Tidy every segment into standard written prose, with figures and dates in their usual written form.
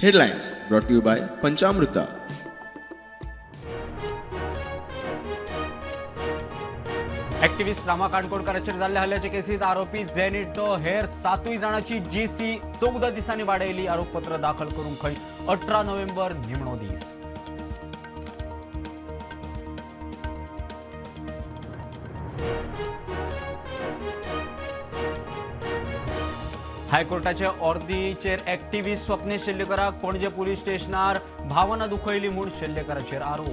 Headlines brought to you by Panchamrita. Activist Rama काणकोणकाराचेर जाल्ल्या हल्ल्याचे केसीत आरोपी जेनिटो हेर 7 जाणांची जीसी 14 दिसांनी वाडयली. आरोपपत्र दाखल करूंक खंय 18 नोव्हेंबर निमणो दीस. हायकोर्टाचे अर्दीचेर ऍक्टिव्हिस्ट स्वप्नील शेल्लेकराक पणजे पुलीस स्टेशनार भावना दुखयली म्हूण शेल्लेकराचेर आरोप.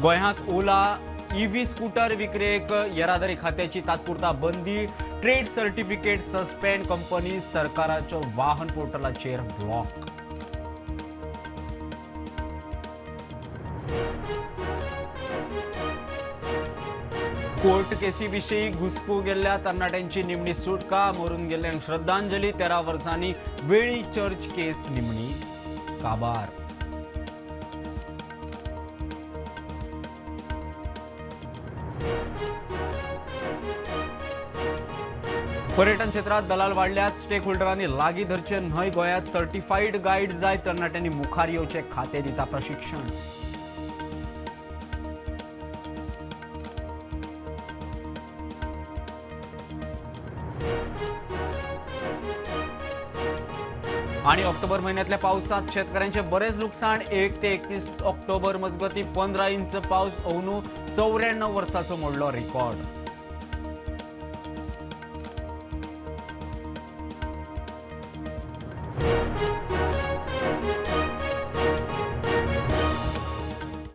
गोंयांत ओला ईव्ही स्कूटर विक्रेक येरादारी खात्याची तात्पुरता बंदी. Trade certificate suspend. कंपनी सरकाराच्या वाहन पोर्टलाचेर ब्लॉक. कोर्ट केसी विशीं घुसपूं गेल्ल्या तरणाट्यांची निमणी सुटका. मरून गेल्ल्यांक श्रद्धांजली. 13 वर्सांनी वेळी चर्च केस निमणी काबार. पर्यटन क्षेत्रात दलाल वाढल्यात. स्टेक होल्डरांनी लागीं धरचे न्हय. गोंयांत सर्टिफाईड गाईड जाय तरणाट्यांनी मुखार येवचे खातें दिता प्रशिक्षण. आणि ऑक्टोबर महिन्यातल्या पावसात शेतकऱ्यांचे बरेच नुकसाण. 1 ते 31 ऑक्टोबर मजगती 15 इंच पावस. अंदू 94 वर्साचो मोडलो रिकॉर्ड.